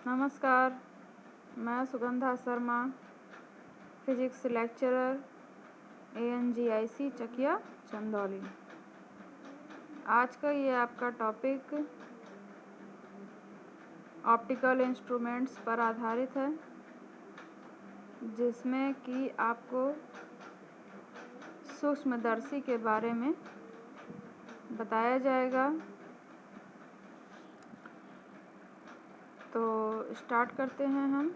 नमस्कार, मैं Sugandha Sharma, physics lecturer ANGIC Chakiya Chandauli. आज का ये आपका टॉपिक ऑप्टिकल इंस्ट्रूमेंट्स पर आधारित है, जिसमें कि आपको सूक्ष्मदर्शी के बारे में बताया जाएगा। तो स्टार्ट करते हैं हम,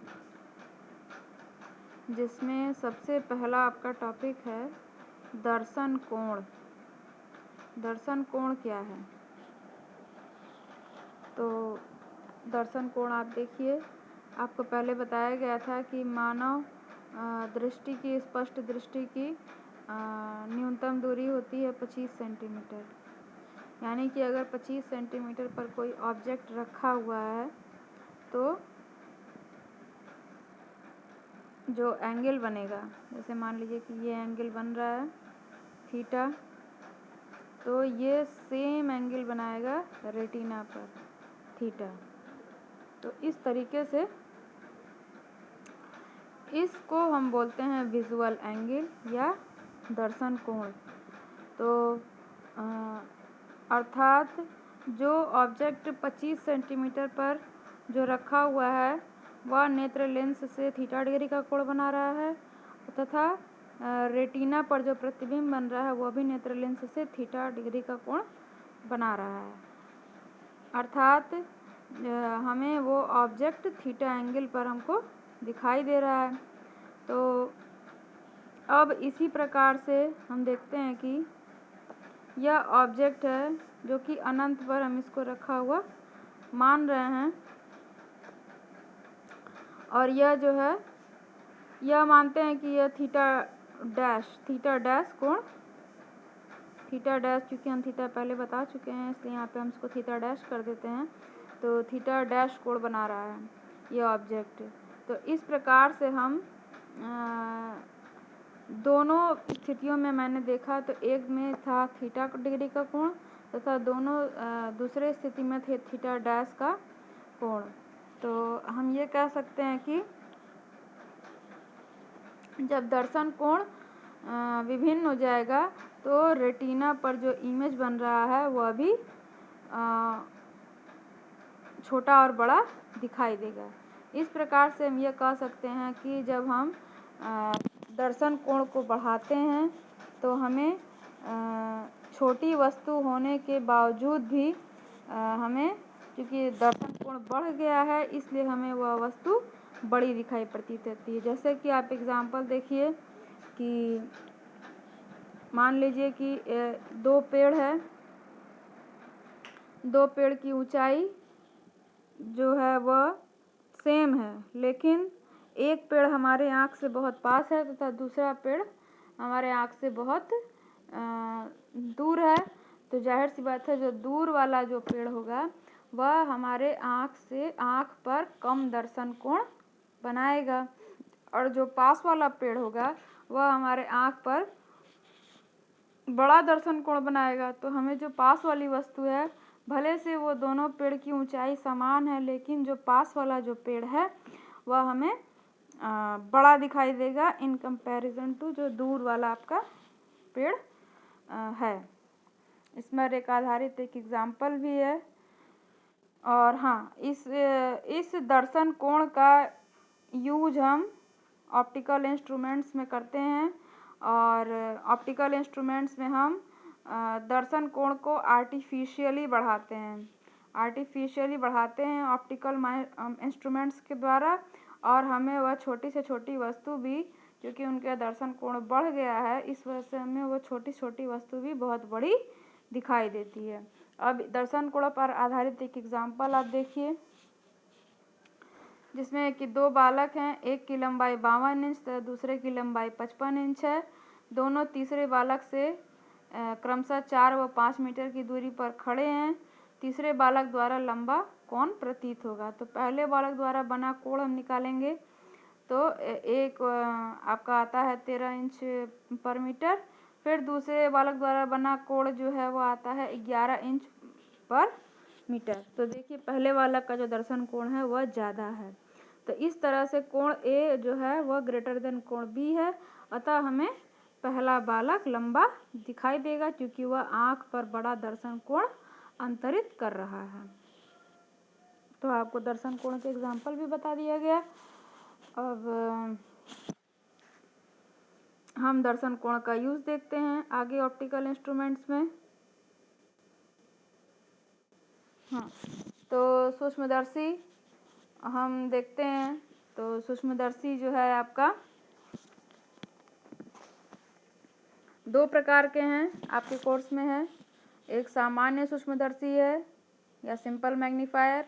जिसमें सबसे पहला आपका टॉपिक है दर्शन कोण। दर्शन कोण क्या है? तो दर्शन कोण आप देखिए, आपको पहले बताया गया था कि मानव दृष्टि की, स्पष्ट दृष्टि की न्यूनतम दूरी होती है 25 सेंटीमीटर। यानी कि अगर 25 सेंटीमीटर पर कोई ऑब्जेक्ट रखा हुआ है तो जो एंगल बनेगा, जैसे मान लीजिए कि ये एंगल बन रहा है थीटा, तो ये सेम एंगल बनाएगा रेटिना पर थीटा। तो इस तरीके से इसको हम बोलते हैं विजुअल एंगल या दर्शन कोण। तो अर्थात जो ऑब्जेक्ट 25 सेंटीमीटर पर जो रखा हुआ है वह नेत्र लेंस से थीटा डिग्री का कोण बना रहा है, तथा रेटिना पर जो प्रतिबिंब बन रहा है वह भी नेत्र लेंस से थीटा डिग्री का कोण बना रहा है। अर्थात हमें वो ऑब्जेक्ट थीटा एंगल पर हमको दिखाई दे रहा है। तो अब इसी प्रकार से हम देखते हैं कि यह ऑब्जेक्ट है जो कि अनंत पर हम इसको रखा हुआ मान रहे हैं, और यह जो है, यह मानते हैं कि यह थीटा डैश कोण, थीटा डैश, क्योंकि हम थीटा पहले बता चुके हैं इसलिए यहाँ पे हम इसको थीटा डैश कर देते हैं। तो थीटा डैश कोण बना रहा है ये ऑब्जेक्ट। तो इस प्रकार से हम दोनों स्थितियों में मैंने देखा, तो एक में था थीटा डिग्री का कोण तथा दूसरे स्थिति में थे थीटा डैश का कोण। तो हम ये कह सकते हैं कि जब दर्शन कोण विभिन्न हो जाएगा तो रेटिना पर जो इमेज बन रहा है वह भी छोटा और बड़ा दिखाई देगा। इस प्रकार से हम ये कह सकते हैं कि जब हम दर्शन कोण को बढ़ाते हैं तो हमें छोटी वस्तु होने के बावजूद भी हमें, क्योंकि दर्शन कोण बढ़ गया है इसलिए हमें वह वस्तु बड़ी दिखाई प्रतीत होती है। जैसे कि आप एग्जांपल देखिए कि मान लीजिए कि दो पेड़ है, दो पेड़ की ऊंचाई जो है वह सेम है, लेकिन एक पेड़ हमारे आँख से बहुत पास है तथा दूसरा पेड़ हमारे आँख से बहुत दूर है। तो जाहिर सी बात है, जो दूर वाला जो पेड़ होगा वह हमारे आँख पर कम दर्शन कोण बनाएगा, और जो पास वाला पेड़ होगा वह हमारे आँख पर बड़ा दर्शन कोण बनाएगा। तो हमें जो पास वाली वस्तु है, भले से वो दोनों पेड़ की ऊंचाई समान है, लेकिन जो पास वाला जो पेड़ है वह हमें बड़ा दिखाई देगा इन कंपैरिजन टू जो दूर वाला आपका पेड़ है। इसमें रेखा आधारित एक एग्जाम्पल भी है। और हाँ, इस दर्शन कोण का यूज हम ऑप्टिकल इंस्ट्रूमेंट्स में करते हैं, और ऑप्टिकल इंस्ट्रूमेंट्स में हम दर्शन कोण को आर्टिफिशियली बढ़ाते हैं ऑप्टिकल इंस्ट्रूमेंट्स के द्वारा, और हमें वह छोटी से छोटी वस्तु भी, क्योंकि उनका दर्शन कोण बढ़ गया है इस वजह से हमें वह छोटी छोटी वस्तु भी बहुत बड़ी दिखाई देती है। अब दर्शन कोण पर आधारित एक एग्जाम्पल आप देखिए, जिसमें कि दो बालक हैं, एक की लंबाई 52 इंच तथा दूसरे की लंबाई 55 इंच है। दोनों तीसरे बालक से क्रमशः 4 व 5 मीटर की दूरी पर खड़े हैं। तीसरे बालक द्वारा लंबा कौन प्रतीत होगा? तो पहले बालक द्वारा बना कोण हम निकालेंगे, तो एक आपका आता है 13 इंच पर मीटर। फिर दूसरे बालक द्वारा बना कोण जो है वो आता है 11 इंच पर मीटर। तो देखिए पहले वाला का जो दर्शन कोण है वह ज़्यादा है। तो इस तरह से कोण ए जो है वह ग्रेटर देन कोण बी है, अतः हमें पहला बालक लंबा दिखाई देगा क्योंकि वह आँख पर बड़ा दर्शन कोण अंतरित कर रहा है। तो आपको दर्शन कोण के एग्जाम्पल भी बता दिया गया। अब हम दर्शन कोण का यूज़ देखते हैं आगे ऑप्टिकल इंस्ट्रूमेंट्स में। हाँ, तो सूक्ष्मदर्शी हम देखते हैं। तो सूक्ष्मदर्शी जो है आपका 2 प्रकार के हैं, आपके कोर्स में है। एक सामान्य सूक्ष्मदर्शी है या सिंपल मैग्नीफायर,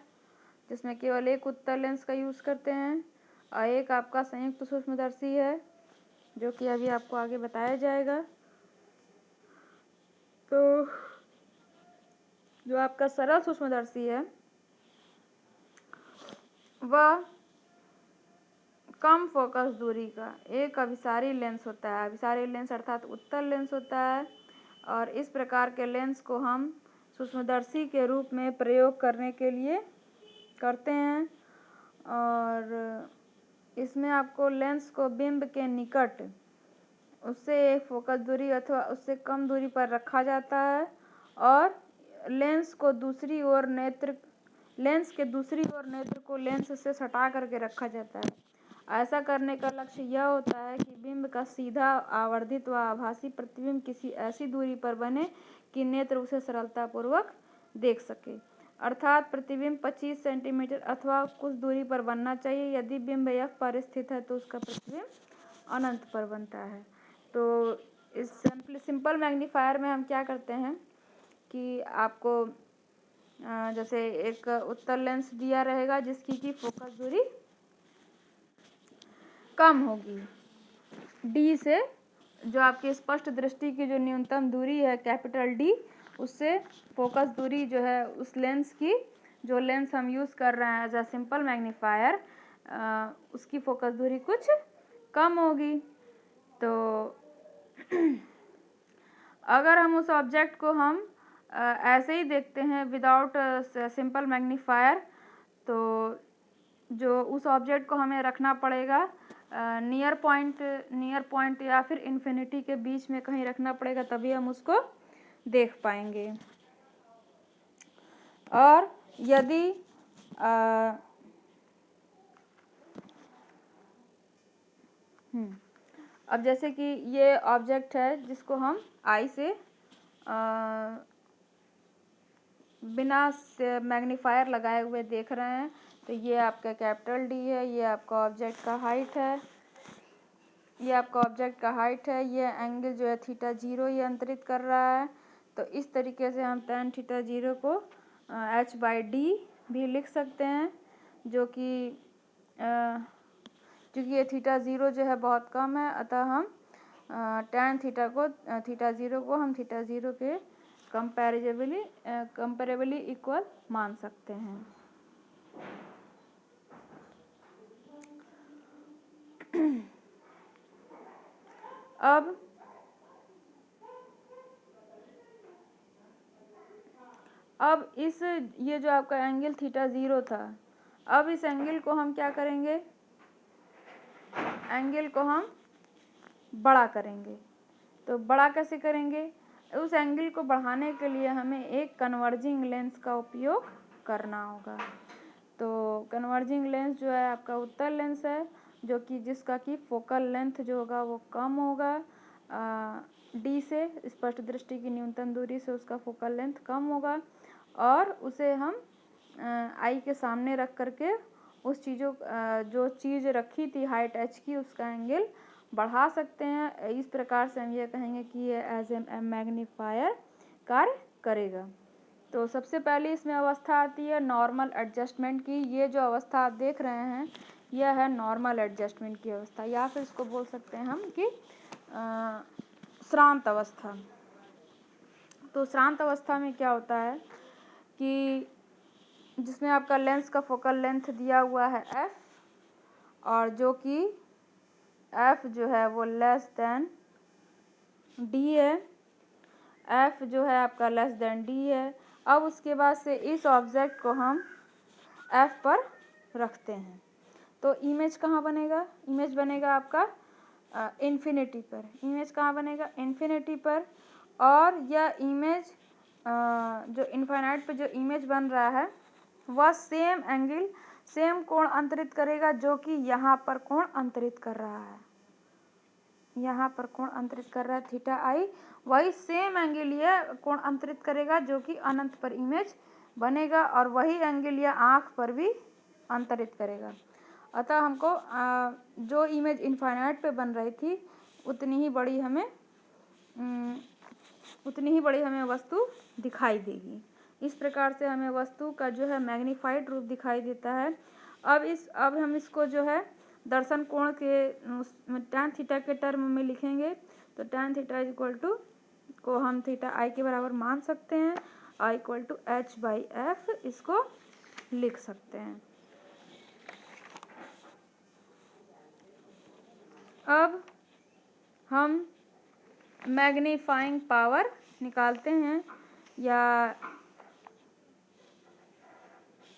जिसमें केवल एक उत्तल लेंस का यूज़ करते हैं, और एक आपका संयुक्त सूक्ष्मदर्शी है जो कि अभी आपको आगे बताया जाएगा। तो जो आपका सरल सूक्ष्मदर्शी है वह कम फोकस दूरी का एक अभिसारी लेंस होता है। अभिसारी लेंस अर्थात उत्तल लेंस होता है, और इस प्रकार के लेंस को हम सूक्ष्मदर्शी के रूप में प्रयोग करने के लिए करते हैं। और इसमें आपको लेंस को बिंब के निकट उससे एक फोकस दूरी अथवा उससे कम दूरी पर रखा जाता है, और लेंस के दूसरी ओर नेत्र को लेंस से सटा करके रखा जाता है। ऐसा करने का लक्ष्य यह होता है कि बिंब का सीधा आवर्धित व आभासी प्रतिबिंब किसी ऐसी दूरी पर बने कि नेत्र उसे सरलतापूर्वक देख सके। अर्थात प्रतिबिंब 25 सेंटीमीटर अथवा कुछ दूरी पर बनना चाहिए। यदि बिंब F पर स्थित है तो उसका प्रतिबिंब अनंत पर बनता है। तो इस सिंपल मैग्नीफायर में हम क्या करते हैं कि आपको जैसे एक उत्तल लेंस दिया रहेगा जिसकी की फोकस दूरी कम होगी डी से, जो आपकी स्पष्ट दृष्टि की जो न्यूनतम दूरी है कैपिटल डी, उससे फोकस दूरी जो है उस लेंस की, जो लेंस हम यूज़ कर रहे हैं एज अ सिंपल मैग्नीफायर, उसकी फोकस दूरी कुछ कम होगी। तो अगर हम उस ऑब्जेक्ट को हम ऐसे ही देखते हैं विदाउट सिंपल मैग्नीफायर, तो जो उस ऑब्जेक्ट को हमें रखना पड़ेगा नियर पॉइंट या फिर इन्फिनिटी के बीच में कहीं रखना पड़ेगा, तभी हम उसको देख पाएंगे। और यदि अब जैसे कि ये ऑब्जेक्ट है जिसको हम आई से बिना मैग्नीफायर लगाए हुए देख रहे हैं, तो ये आपका कैपिटल डी है, ये आपका ऑब्जेक्ट का हाइट है, ये एंगल जो है थीटा 0 ये अंतरित कर रहा है। तो इस तरीके से हम tan थीटा 0 को h/d भी लिख सकते हैं, जो कि क्योंकि ये थीटा 0 जो है बहुत कम है, अतः हम tan थीटा 0 को हम थीटा 0 के कंपेरेबली इक्वल मान सकते हैं। अब ये जो आपका एंगल थीटा 0 था, अब इस एंगल को हम क्या करेंगे, एंगल को हम बड़ा करेंगे। तो बड़ा कैसे करेंगे, उस एंगल को बढ़ाने के लिए हमें एक कन्वर्जिंग लेंस का उपयोग करना होगा। तो कन्वर्जिंग लेंस जो है आपका उत्तल लेंस है, जो कि जिसका कि फोकल लेंथ जो होगा वो कम होगा डी से, स्पष्ट दृष्टि की न्यूनतम दूरी से उसका फोकल लेंथ कम होगा, और उसे हम आई के सामने रख करके उस जो चीज़ रखी थी हाइट h की, उसका एंगल बढ़ा सकते हैं। इस प्रकार से हम ये कहेंगे कि ये एज ए मैग्नीफायर कार्य करेगा। तो सबसे पहले इसमें अवस्था आती है नॉर्मल एडजस्टमेंट की। ये जो अवस्था आप देख रहे हैं यह है नॉर्मल एडजस्टमेंट की अवस्था, या फिर इसको बोल सकते हैं हम कि श्रांत अवस्था। तो श्रांत अवस्था में क्या होता है कि जिसमें आपका लेंस का फोकल लेंथ दिया हुआ है f, और जो कि f जो है वो लेस देन d है, f जो है आपका लेस देन d है, अब उसके बाद से इस ऑब्जेक्ट को हम F पर रखते हैं तो इमेज कहाँ बनेगा, इमेज बनेगा आपका इन्फिनिटी पर। इमेज कहाँ बनेगा, इन्फिनिटी पर। और यह इमेज जो इनफाइनाइट पे जो इमेज बन रहा है वह सेम एंगल, सेम कोण अंतरित करेगा जो कि यहाँ पर कोण अंतरित कर रहा है, यहाँ पर कोण अंतरित कर रहा है थीटा आई, वही सेम एंगल यह कोण अंतरित करेगा जो कि अनंत पर इमेज बनेगा और वही एंगल यह आँख पर भी अंतरित करेगा। अतः हमको जो इमेज इनफाइनाइट पे बन रही थी उतनी ही बड़ी हमें वस्तु दिखाई देगी। इस प्रकार से हमें वस्तु का जो है मैग्नीफाइड रूप दिखाई देता है। अब हम इसको जो है दर्शन कोण के tan थीटा के टर्म में लिखेंगे तो tan theta is equal to को हम थीटा आई के बराबर मान सकते हैं, आई इक्वल टू h/f इसको लिख सकते हैं। अब हम मैग्नीफाइंग पावर निकालते हैं या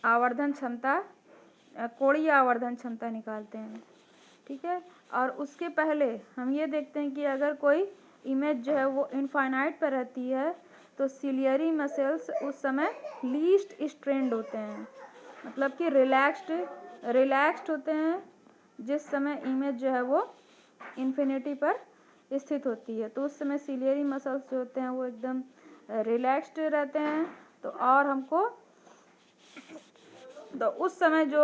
आवर्धन क्षमता, कोणीय आवर्धन क्षमता निकालते हैं, ठीक है। और उसके पहले हम ये देखते हैं कि अगर कोई इमेज जो है वो इनफाइनाइट पर रहती है तो सिलियरी मसल्स उस समय लीस्ट स्ट्रेंड होते हैं, मतलब कि रिलैक्स्ड होते हैं जिस समय इमेज जो है वो इन्फिनिटी पर स्थित होती है। तो उस समय सिलियरी मसल्स जो होते हैं वो एकदम रिलैक्स्ड रहते हैं। तो और हमको तो उस समय जो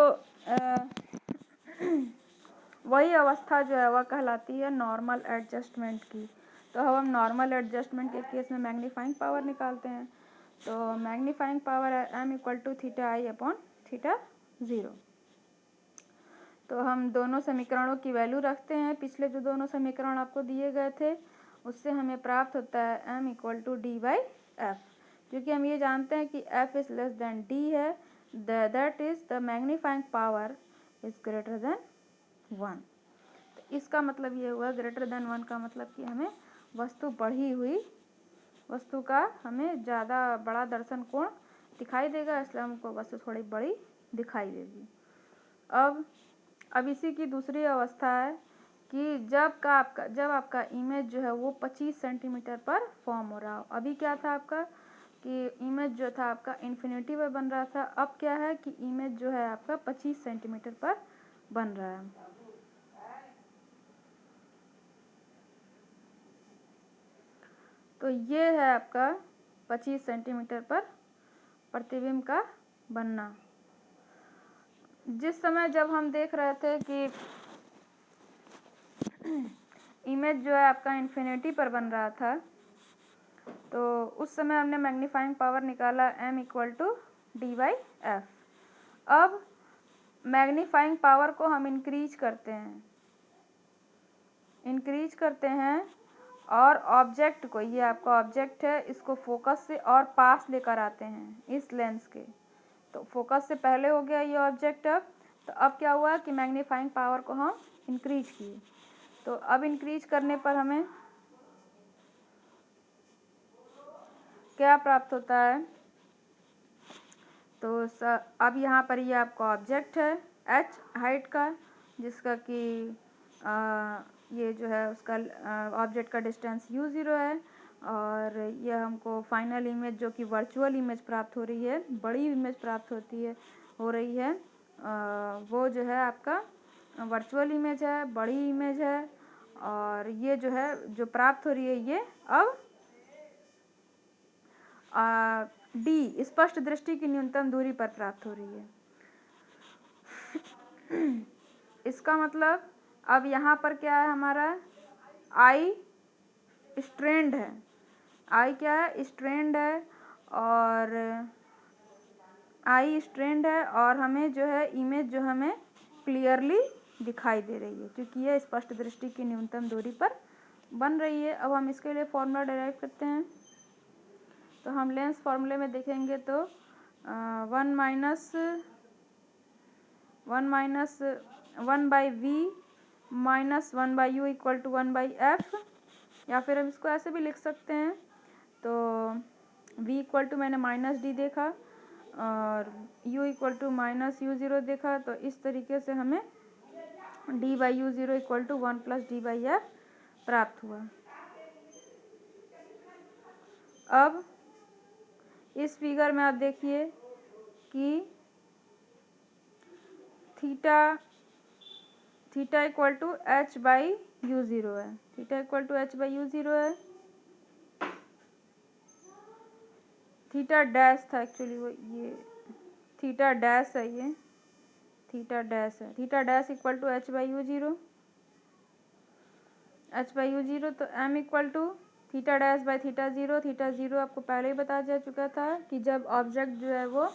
वही अवस्था जो है वह कहलाती है नॉर्मल एडजस्टमेंट की। तो हम नॉर्मल एडजस्टमेंट के केस में मैग्नीफाइंग पावर निकालते हैं। तो मैग्नीफाइंग पावर है m equal to theta i upon theta 0। तो हम दोनों समीकरणों की वैल्यू रखते हैं, पिछले जो दोनों समीकरण आपको दिए गए थे उससे हमें प्राप्त होता है m इक्वल टू d/f, क्योंकि हम ये जानते हैं कि f is less than d है, that is the magnifying power is greater than 1। तो इसका मतलब ये हुआ ग्रेटर देन 1 का मतलब कि हमें वस्तु बढ़ी हुई वस्तु का हमें ज़्यादा बड़ा दर्शन कोण दिखाई देगा, इसलिए हमको वस्तु थोड़ी बड़ी दिखाई देगी। अब इसी की दूसरी अवस्था है कि जब आपका इमेज जो है वो 25 सेंटीमीटर पर फॉर्म हो रहा हो। अभी क्या था आपका कि इमेज जो था आपका इन्फिनिटी पर बन रहा था, अब क्या है कि इमेज जो है आपका 25 सेंटीमीटर पर बन रहा है। तो ये है आपका 25 सेंटीमीटर पर प्रतिबिंब का बनना। जिस समय जब हम देख रहे थे कि इमेज जो है आपका इन्फिनिटी पर बन रहा था तो उस समय हमने मैग्नीफाइंग पावर निकाला m इक्वल टू d/f। अब मैग्नीफाइंग पावर को हम इंक्रीज करते हैं और ऑब्जेक्ट को, ये आपका ऑब्जेक्ट है, इसको फोकस से और पास लेकर आते हैं इस लेंस के। तो फोकस से पहले हो गया ये ऑब्जेक्ट। अब क्या हुआ कि मैग्नीफाइंग पावर को हम इंक्रीज किए। तो अब इंक्रीज करने पर हमें क्या प्राप्त होता है, तो अब यहाँ पर ये आपका ऑब्जेक्ट है h हाइट का, जिसका कि ये जो है उसका ऑब्जेक्ट का डिस्टेंस u0 है। और यह हमको फाइनल इमेज जो कि वर्चुअल इमेज प्राप्त हो रही है, बड़ी इमेज प्राप्त हो रही है, वो जो है आपका वर्चुअल इमेज है, बड़ी इमेज है। और ये जो है जो प्राप्त हो रही है ये अब डी स्पष्ट दृष्टि की न्यूनतम दूरी पर प्राप्त हो रही है। इसका मतलब अब यहाँ पर क्या है, हमारा आई स्ट्रेंड है, आई क्या है, स्ट्रेंड है। और आई स्ट्रेंड है और हमें जो है इमेज जो हमें क्लियरली दिखाई दे रही है क्योंकि यह स्पष्ट दृष्टि की न्यूनतम दूरी पर बन रही है। अब हम इसके लिए फॉर्मूला डिराइव करते हैं। तो हम लेंस फॉर्मूले में देखेंगे तो 1-1/v -1/u = 1/f, या फिर हम इसको ऐसे भी लिख सकते हैं। तो v इक्वल टू मैंने माइनस डी देखा और u equal to minus u0 देखा, तो इस तरीके से हमें d by U zero equal to 1 plus D by F प्राप्त हुआ। अब इस फिगर में आप देखिए कि theta equal to H by U zero है, theta equal to H by U zero है। थीटा डैश था एक्चुअली, वो ये थीटा डैश है, ये थीटा डैश है, theta dash equal to H by U zero, H by U zero. तो M equal to theta dash by theta zero. Theta zero आपको पहले ही बता जा चुका था कि जब ऑब्जेक्ट जो है वो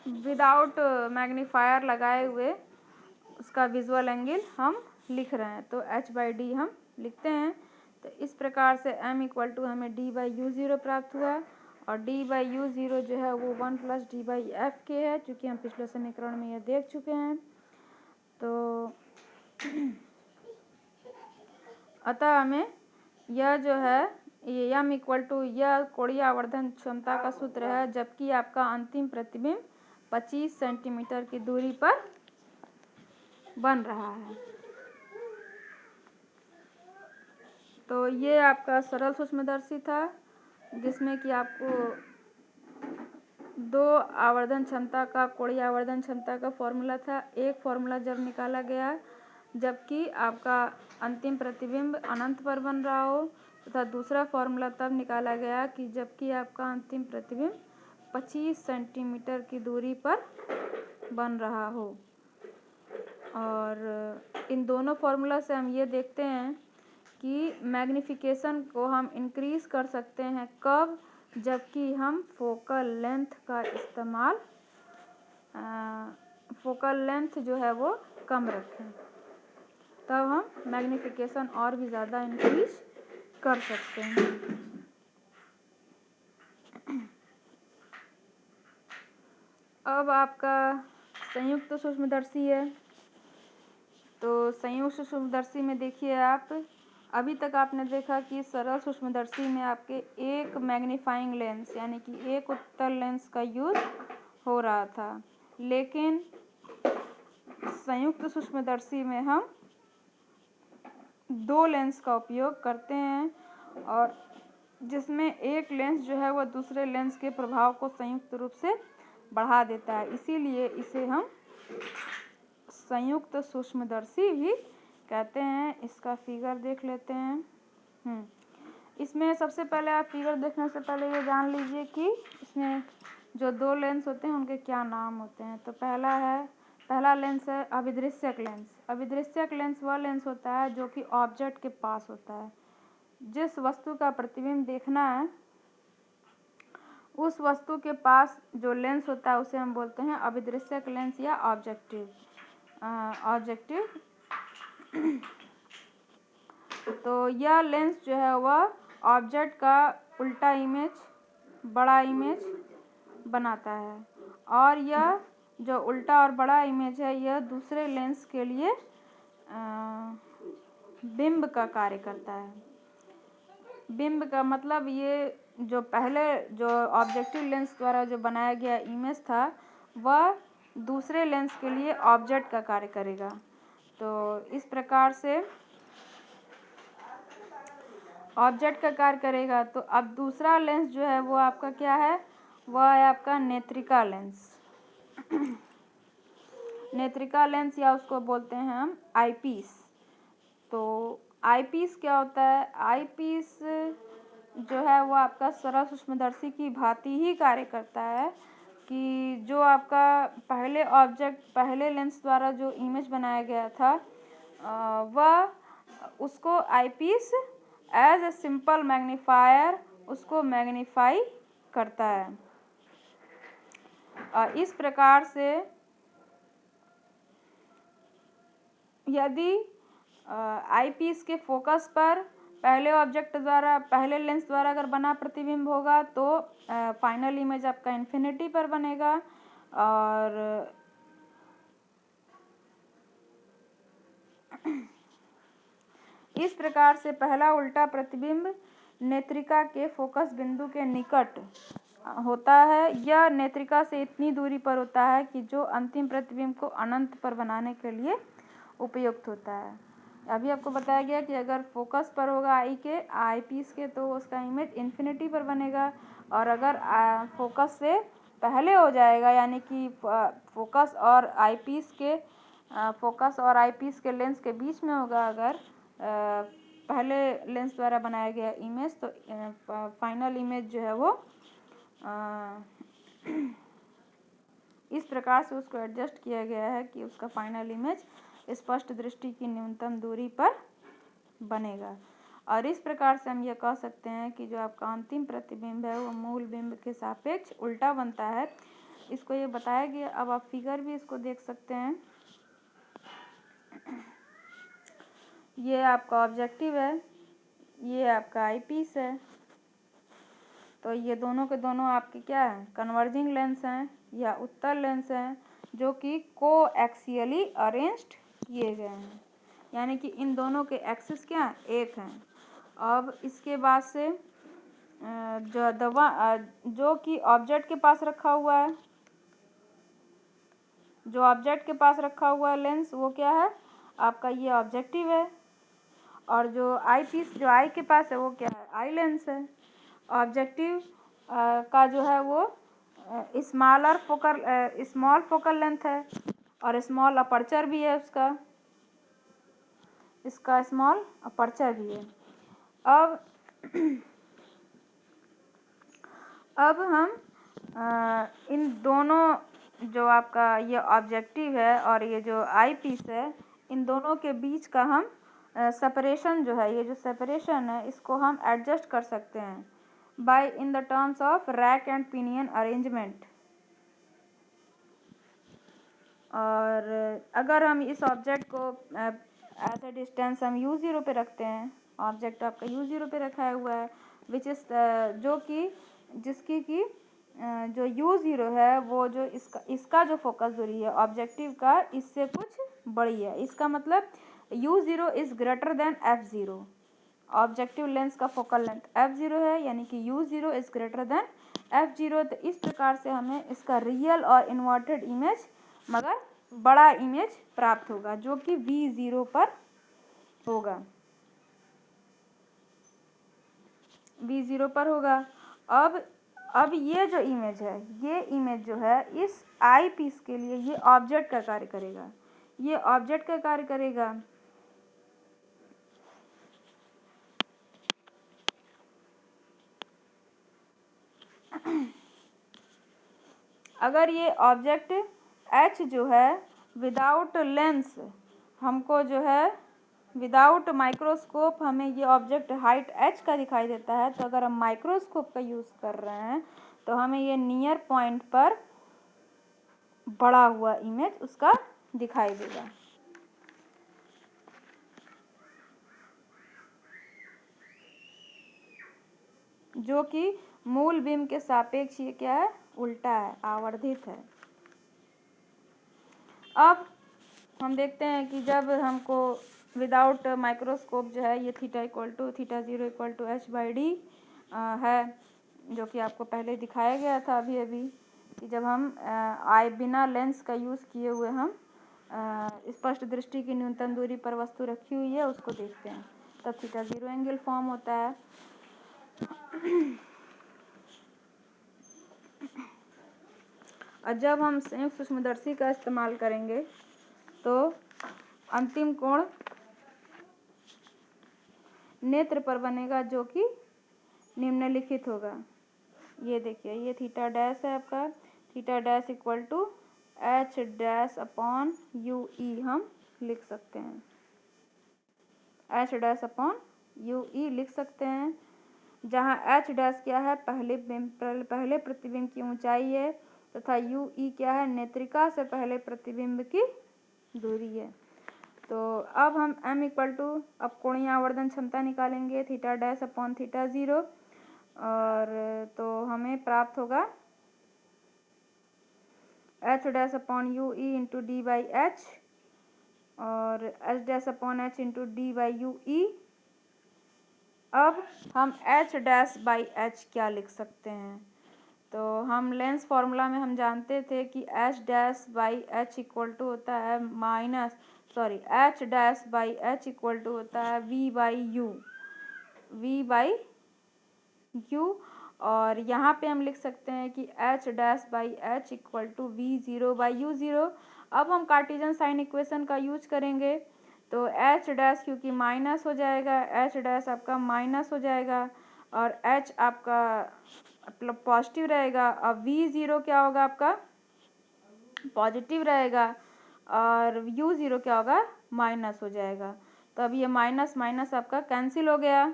विदाउट मैग्नीफायर लगाए हुए उसका विजुअल एंगल हम लिख रहे हैं, तो एच बाई डी हम लिखते हैं। तो इस प्रकार से एम इक्वल टू हमें डी बाई यू ज़ीरो प्राप्त हुआ और डी बाई यू ज़ीरो जो है वो 1 प्लस डी बाई एफ के है, चूँकि हम पिछले समीकरण में यह देख चुके हैं। तो अतः हमें यह जो है ये एम इक्वल टू यह कोणीय आवर्धन क्षमता का सूत्र है, जबकि आपका अंतिम प्रतिबिंब 25 सेंटीमीटर की दूरी पर बन रहा है। तो ये आपका सरल सूक्ष्मदर्शी था जिसमें कि आपको दो आवर्धन क्षमता का कोणीय आवर्धन क्षमता का फॉर्मूला था। एक फॉर्मूला जब निकाला गया जबकि आपका अंतिम प्रतिबिंब अनंत पर बन रहा हो, तथा दूसरा फॉर्मूला तब निकाला गया कि जबकि आपका अंतिम प्रतिबिंब 25 सेंटीमीटर की दूरी पर बन रहा हो। और इन दोनों फॉर्मूला से हम ये देखते हैं कि मैग्नीफिकेशन को हम इंक्रीज़ कर सकते हैं कब, जबकि हम फोकल लेंथ का इस्तेमाल फोकल लेंथ जो है वो कम रखें, तब हम मैग्नीफिकेशन और भी ज़्यादा इंक्रीज कर सकते हैं। अब आपका संयुक्त सूक्ष्मदर्शी है। तो संयुक्त सूक्ष्मदर्शी में देखिए आप, अभी तक आपने देखा कि सरल सूक्ष्मदर्शी में आपके एक मैग्नीफाइंग लेंस यानी कि एक उत्तल लेंस का यूज़ हो रहा था, लेकिन संयुक्त सूक्ष्मदर्शी में हम दो लेंस का उपयोग करते हैं और जिसमें एक लेंस जो है वह दूसरे लेंस के प्रभाव को संयुक्त रूप से बढ़ा देता है, इसीलिए इसे हम संयुक्त सूक्ष्मदर्शी भी कहते हैं। इसका फिगर देख लेते हैं। इसमें सबसे पहले आप फिगर देखने से पहले ये जान लीजिए कि इसमें जो दो लेंस होते हैं उनके क्या नाम होते हैं। तो पहला लेंस है अभिदृश्यक लेंस। अभिदृश्यक लेंस वह लेंस होता है जो कि ऑब्जेक्ट के पास होता है। जिस वस्तु का प्रतिबिंब देखना है उस वस्तु के पास जो लेंस होता है उसे हम बोलते हैं अभिदृश्यक लेंस या ऑब्जेक्टिव। तो यह लेंस जो है वह ऑब्जेक्ट का उल्टा इमेज, बड़ा इमेज बनाता है और यह जो उल्टा और बड़ा इमेज है यह दूसरे लेंस के लिए बिंब का कार्य करता है। बिंब का मतलब ये जो पहले जो ऑब्जेक्टिव लेंस द्वारा जो बनाया गया इमेज था वह दूसरे लेंस के लिए ऑब्जेक्ट का कार्य करेगा। तो इस प्रकार से ऑब्जेक्ट का कार्य करेगा। तो अब दूसरा लेंस जो है वो आपका क्या है, वह है आपका नेत्रिका लेंस। नेत्रिका लेंस या उसको बोलते हैं हम आईपीस। तो आईपीस क्या होता है, आईपीस जो है वो आपका सरल सूक्ष्मदर्शी की भांति ही कार्य करता है कि जो आपका पहले लेंस द्वारा जो इमेज बनाया गया था वह उसको eyepiece as a simple magnifier उसको मैग्नीफाई करता है। इस प्रकार से यदि आईपीस के फोकस पर पहले लेंस द्वारा अगर बना प्रतिबिंब होगा तो फाइनल इमेज आपका इन्फिनिटी पर बनेगा और इस प्रकार से पहला उल्टा प्रतिबिंब नेत्रिका के फोकस बिंदु के निकट होता है। यह नेत्रिका से इतनी दूरी पर होता है कि जो अंतिम प्रतिबिंब को अनंत पर बनाने के लिए उपयुक्त होता है। अभी आपको बताया गया कि अगर फोकस पर होगा आई पीस के तो उसका इमेज इन्फिनिटी पर बनेगा, और अगर फोकस से पहले हो जाएगा यानी कि फोकस और आई पीस के लेंस के बीच में होगा, अगर पहले लेंस द्वारा बनाया गया इमेज, तो फाइनल इमेज जो है वो इस प्रकार से उसको एडजस्ट किया गया है कि उसका फाइनल इमेज स्पष्ट दृष्टि की न्यूनतम दूरी पर बनेगा। और इस प्रकार से हम यह कह सकते हैं कि जो आपका अंतिम प्रतिबिंब है वो मूल बिंब के सापेक्ष उल्टा बनता है। इसको ये बताया गया। अब आप फिगर भी इसको देख सकते हैं। ये आपका ऑब्जेक्टिव है, ये आपका आई पीस है। तो ये दोनों के दोनों आपके क्या हैं, कन्वर्जिंग लेंस हैं या उत्तल लेंस हैं, जो कि कोएक्सियली अरेंज्ड किए गए हैं, यानी कि इन दोनों के एक्सिस क्या हैं, एक हैं। अब इसके बाद से जो कि ऑब्जेक्ट के पास रखा हुआ है, जो ऑब्जेक्ट के पास रखा हुआ है लेंस, वो क्या है आपका, ये ऑब्जेक्टिव है। और जो आई पीस जो आई के पास है वो क्या है, आई लेंस है। ऑब्जेक्टिव का जो है वो स्मॉल फोकल लेंथ है, और स्मॉल अपर्चर भी है इसका स्मॉल अपर्चर भी है। अब हम इन दोनों, जो आपका ये ऑब्जेक्टिव है और ये जो आई पीस है, इन दोनों के बीच का हम सेपरेशन जो है, ये जो सेपरेशन है, इसको हम एडजस्ट कर सकते हैं by in the terms of rack and pinion arrangement. और अगर हम इस ऑब्जेक्ट को एज ए डिस्टेंस हम u0 पे रखते हैं, ऑब्जेक्ट आपका u0 पे रखा हुआ है, विच इज़ जिसकी कि जो u0 है वो जो इसका जो फोकस दूरी है ऑब्जेक्टिव का, इससे कुछ बड़ी है। इसका मतलब u0 is greater than f0। Objective lens का फोकल लेंथ f0 है, यानी कि u0 is greater than f0। तो इस प्रकार से हमें इसका रियल और इन्वर्टेड इमेज मगर बड़ा इमेज प्राप्त होगा, जो कि v0 पर होगा, v0 पर होगा। अब ये जो इमेज है, ये इमेज जो है इस आई पीस के लिए ये ऑब्जेक्ट का कार्य करेगा, ये ऑब्जेक्ट का कार्य करेगा। अगर ये ऑब्जेक्ट H जो है विदाउट लेंस, हमको जो है विदाउट माइक्रोस्कोप हमें ये ऑब्जेक्ट हाइट h का दिखाई देता है, तो अगर हम माइक्रोस्कोप का यूज़ कर रहे हैं तो हमें ये नियर पॉइंट पर बड़ा हुआ इमेज उसका दिखाई देगा। जो कि मूल बिंब के सापेक्ष ये क्या है, उल्टा है, आवर्धित है। अब हम देखते हैं कि जब हमको विदाउट माइक्रोस्कोप जो है ये θ=θ0=h/d है, जो कि आपको पहले दिखाया गया था अभी कि जब हम बिना लेंस का यूज़ किए हुए हम स्पष्ट दृष्टि की न्यूनतम दूरी पर वस्तु रखी हुई है उसको देखते हैं, तब θ0 एंगल फॉर्म होता है। और जब हम संयुक्त सूक्ष्मदर्शी का इस्तेमाल करेंगे तो अंतिम कोण नेत्र पर बनेगा, जो कि निम्नलिखित होगा। ये देखिए, ये थीटा डैश है आपका, θ=h'/UE हम लिख सकते हैं, h'/UE लिख सकते हैं, जहाँ h डैश क्या है, पहले प्रतिबिंब की ऊंचाई है, तथा UE क्या है, नेत्रिका से पहले प्रतिबिंब की दूरी है। तो अब हम अब कोणीय आवर्धन क्षमता निकालेंगे θ'/θ0, और तो हमें प्राप्त होगा h'/UE इंटू d/h और h'/h इंटू d/UE अब हम h डैश बाई h क्या लिख सकते हैं? तो हम लेंस फार्मूला में हम जानते थे कि h dash by h equal to होता है h dash by h equal to होता है v बाई u। और यहाँ पे हम लिख सकते हैं कि h dash by h equal to v0 by u0। अब हम कार्टेशियन साइन इक्वेशन का यूज करेंगे, तो h डैश क्योंकि माइनस हो जाएगा, h डैश आपका माइनस हो जाएगा और h आपका मतलब पॉजिटिव रहेगा और v0 क्या होगा आपका पॉजिटिव रहेगा और u0 क्या होगा माइनस हो जाएगा। तो अब ये माइनस माइनस आपका कैंसिल हो गया,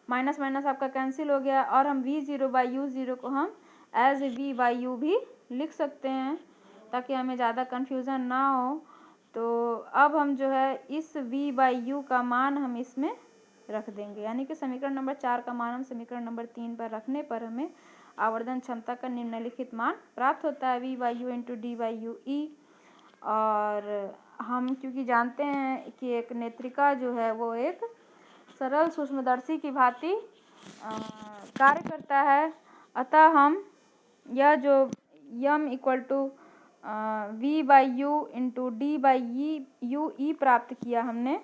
माइनस माइनस आपका कैंसिल हो गया और हम v0 बाई u0 को हम एज v बाई u भी लिख सकते हैं ताकि हमें ज़्यादा कन्फ्यूज़न ना हो। तो अब हम जो है इस v बाई u का मान हम इसमें रख देंगे, यानी कि समीकरण नंबर 4 का मान हम समीकरण नंबर 3 पर रखने पर हमें आवर्धन क्षमता का निम्नलिखित मान प्राप्त होता है v by U into D by U ई। और हम क्योंकि जानते हैं कि एक नेत्रिका जो है वो एक सरल सूक्ष्मदर्शी की भांति कार्य करता है, अतः हम यह जो M equal to v by U into D by U E प्राप्त किया हमने,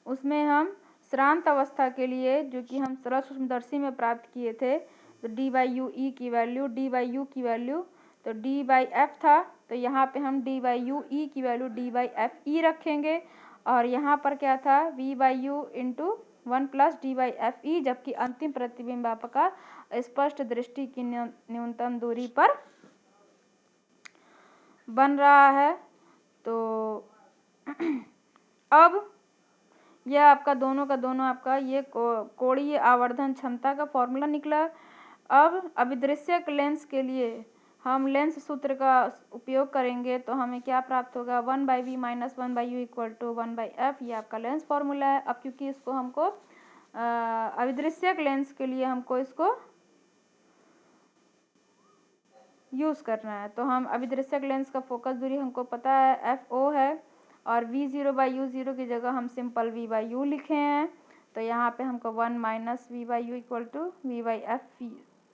उसमें हम श्रांत अवस्था के लिए जो कि हम सरल सूक्ष्मदर्शी में प्राप्त किए थे, तो डी बाई यू ई की वैल्यू डी बाई यू की वैल्यू तो डी बाई एफ था, तो यहाँ पे हम डी बाई यू ई की वैल्यू डी बाई एफ ई रखेंगे। और यहाँ पर क्या था v by U into 1 plus D by f ई, जबकि अंतिम प्रतिबिंब आपका स्पष्ट दृष्टि की न्यूनतम दूरी पर बन रहा है। तो अब यह आपका दोनों का दोनों आपका ये कोणीय आवर्धन क्षमता का फॉर्मूला निकला। अब अभिदृश्यक लेंस के लिए हम लेंस सूत्र का उपयोग करेंगे, तो हमें क्या प्राप्त होगा 1 by v minus 1 by u equal to 1 by f, ये आपका लेंस फार्मूला है। अब क्योंकि इसको हमको अभिदृश्यक लेंस के लिए हमको इसको यूज़ करना है, तो हम अभिदृश्यक लेंस का फोकस दूरी हमको पता है एफ ओ है और v0 बाई u0 की जगह हम सिंपल v बाई u लिखे हैं, तो यहाँ पे हमको 1 minus v by u equal to v by f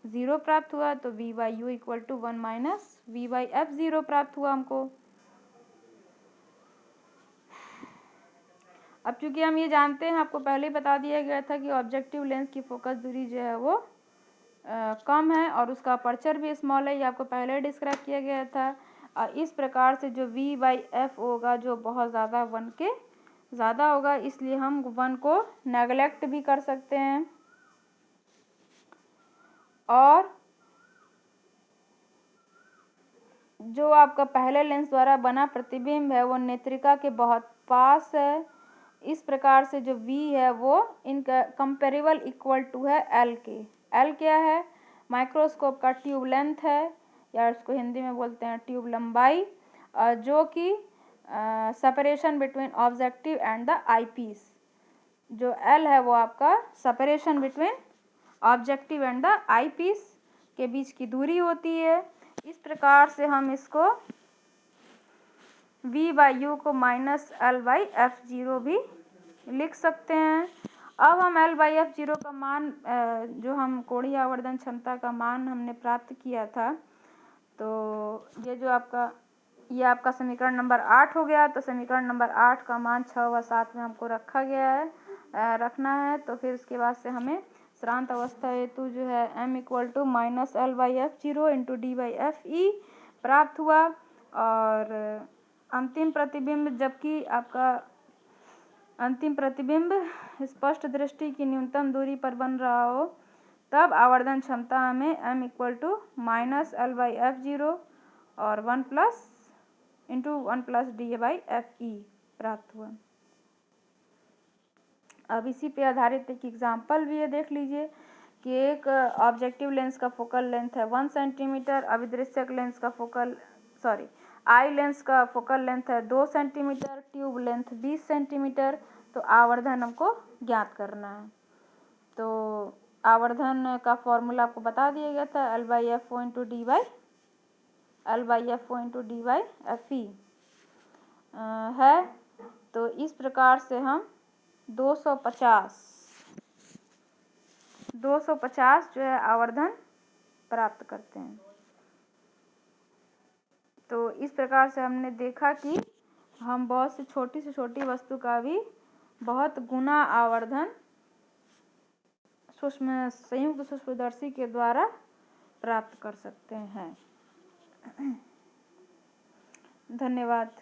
0 प्राप्त हुआ, तो v by u equal to 1 minus v by f 0 प्राप्त हुआ हमको। अब चूंकि हम ये जानते हैं, आपको पहले ही बता दिया गया था कि ऑब्जेक्टिव लेंस की फोकस दूरी जो है वो कम है और उसका अपर्चर भी स्मॉल है, ये आपको पहले डिस्क्राइब किया गया था। इस प्रकार से जो v बाई एफ होगा जो बहुत ज़्यादा 1 के ज़्यादा होगा, इसलिए हम 1 को नेगलेक्ट भी कर सकते हैं। और जो आपका पहले लेंस द्वारा बना प्रतिबिंब है वो नेत्रिका के बहुत पास है, इस प्रकार से जो v है वो इनका कंपेरेबल इक्वल टू है l के। l क्या है माइक्रोस्कोप का ट्यूब लेंथ है, या इसको हिंदी में बोलते हैं ट्यूब लंबाई, जो कि separation between objective and the eyepiece. जो l है वो आपका separation between objective and the eyepiece के बीच की दूरी होती है। इस प्रकार से हम इसको v बाई यू को माइनस एल बाई एफ 0 भी लिख सकते हैं। अब हम एल बाई एफ 0 का मान जो हम कोणीय आवर्धन क्षमता का मान हमने प्राप्त किया था, तो ये आपका समीकरण नंबर 8 हो गया। तो समीकरण नंबर 8 का मान 6 व 7 में हमको रखना है। तो फिर उसके बाद से हमें श्रांत अवस्था हेतु जो है m equal to minus l by f 0 into D by f e प्राप्त हुआ। और अंतिम प्रतिबिंब, जबकि आपका अंतिम प्रतिबिंब स्पष्ट दृष्टि की न्यूनतम दूरी पर बन रहा हो, तब आवर्धन क्षमता हमें m equal to minus l by f 0 और 1 plus into 1 plus D by f e प्राप्त हुआ। अब इसी पे आधारित एक एग्जाम्पल भी है, देख लीजिए कि एक ऑब्जेक्टिव लेंस का फोकल लेंथ है 1 सेंटीमीटर, अभिदृश्यक लेंस का आई लेंस का फोकल लेंथ है 2 सेंटीमीटर, ट्यूब लेंथ 20 सेंटीमीटर। तो आवर्धन हमको ज्ञात करना है। तो आवर्धन का फॉर्मूला आपको बता दिया गया था l by f o into D by f e है। तो इस प्रकार से हम 250 जो है आवर्धन प्राप्त करते हैं। तो इस प्रकार से हमने देखा कि हम बहुत से छोटी वस्तु का भी बहुत गुना आवर्धन संयुक्त सूक्ष्मदर्शी के द्वारा प्राप्त कर सकते हैं। धन्यवाद।